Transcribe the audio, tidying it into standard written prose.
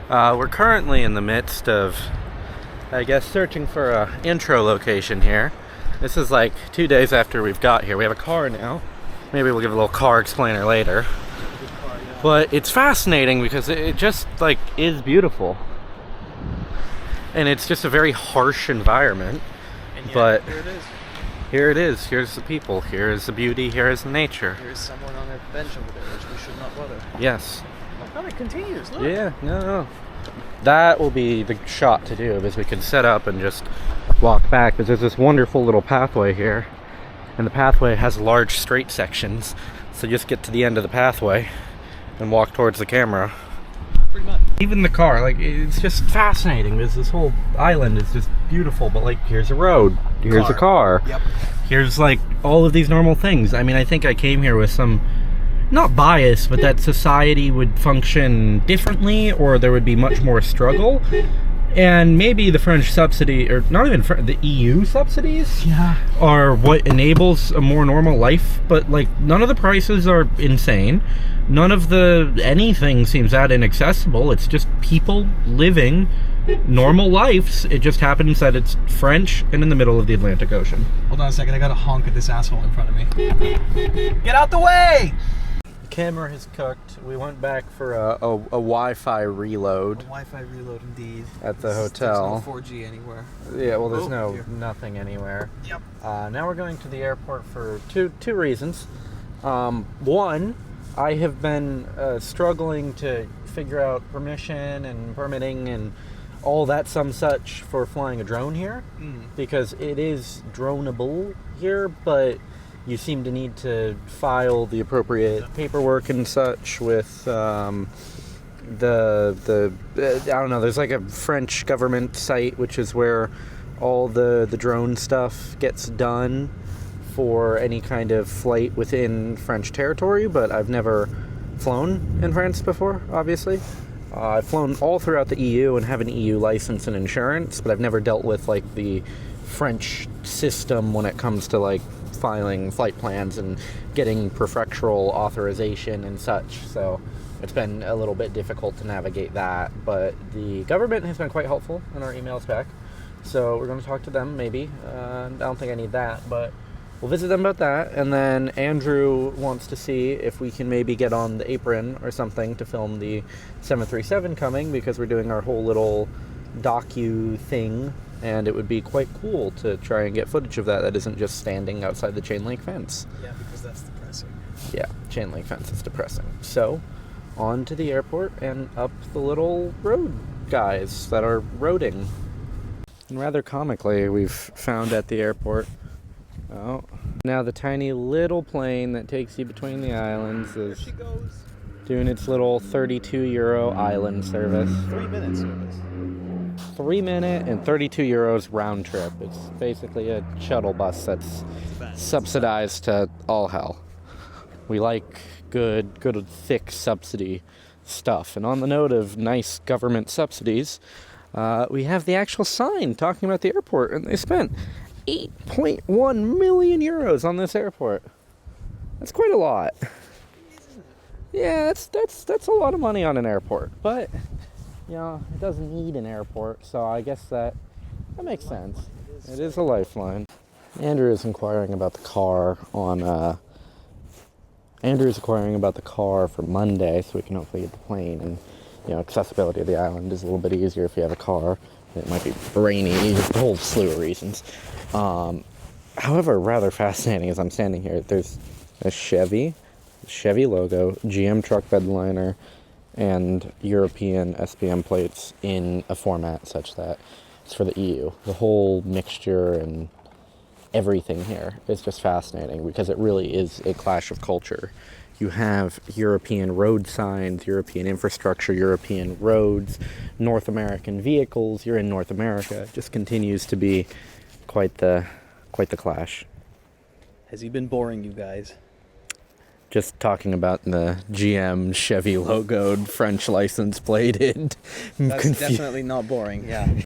We're currently in the midst of, I guess, searching for a intro location here. This is like 2 days after we've got here. We have a car now. Maybe we'll give a little car explainer later. But it's fascinating because it just like is beautiful. And it's just a very harsh environment. And but here it is. Here it is. Here's the people. Here is the beauty. Here is the nature. Here's someone on a bench over there, which we should not bother. Yes. Oh, it continues. Look. Yeah, no. That will be the shot to do, is we can set up and just walk back, because there's this wonderful little pathway here, and the pathway has large straight sections, so just get to the end of the pathway and walk towards the camera. Pretty much. Even the car, like, it's just fascinating, because this whole island is just beautiful, but like, here's a road, here's a car. Yep. Here's like all of these normal things. I mean, I think I came here with some, not bias, but that society would function differently, or there would be much more struggle. And maybe the French subsidy, or not even the EU subsidies, are what enables a more normal life. But like, none of the prices are insane. None of anything seems that inaccessible. It's just people living normal lives. It just happens that it's French and in the middle of the Atlantic Ocean. Hold on a second, I gotta honk at this asshole in front of me. Get out the way! The camera has cooked. We went back for a Wi-Fi reload. A Wi-Fi reload indeed. At the hotel. There's no 4G anywhere. Yeah, well, there's nothing anywhere. Yep. Now we're going to the airport for two reasons. One, I have been struggling to figure out permission and permitting and all that some such for flying a drone here, because it is droneable here, but you seem to need to file the appropriate paperwork and such with I don't know, there's like a French government site, which is where all the drone stuff gets done for any kind of flight within French territory, but I've never flown in France before, obviously. I've flown all throughout the EU and have an EU license and insurance, but I've never dealt with like the French system when it comes to like filing flight plans and getting prefectural authorization and such. So it's been a little bit difficult to navigate that, but the government has been quite helpful in our emails back. So we're going to talk to them maybe. I don't think I need that, but we'll visit them about that. And then Andrew wants to see if we can maybe get on the apron or something to film the 737 coming, because we're doing our whole little docu thing, and it would be quite cool to try and get footage of that isn't just standing outside the chain link fence. Yeah, because that's depressing. Yeah, chain link fence is depressing. So, on to the airport and up the little road guys that are roading. And rather comically, we've found at the airport, now the tiny little plane that takes you between the islands is There she goes. doing its little 32 euro island service. 3-minute service. 3 minute and 32 euros round trip. It's basically a shuttle bus that's subsidized to all hell. We like good thick subsidy stuff. And on the note of nice government subsidies, we have the actual sign talking about the airport, and they spent 8.1 million euros on this airport. That's quite a lot. Yeah, that's a lot of money on an airport, but you know, it doesn't need an airport, so I guess that makes sense. It is a lifeline. Andrew is inquiring about the car for Monday, so we can hopefully get the plane. And you know, accessibility of the island is a little bit easier if you have a car. It might be rainy, a whole slew of reasons. However, rather fascinating as I'm standing here, there's a Chevy logo, GM truck bed liner, and European SPM plates in a format such that it's for the EU. The whole mixture and everything here is just fascinating, because it really is a clash of culture. You have European road signs, European infrastructure, European roads, North American vehicles. You're in North America. It just continues to be quite the clash. Has he been boring you guys? Just talking about the GM Chevy logoed French license plated. That's definitely not boring, yeah.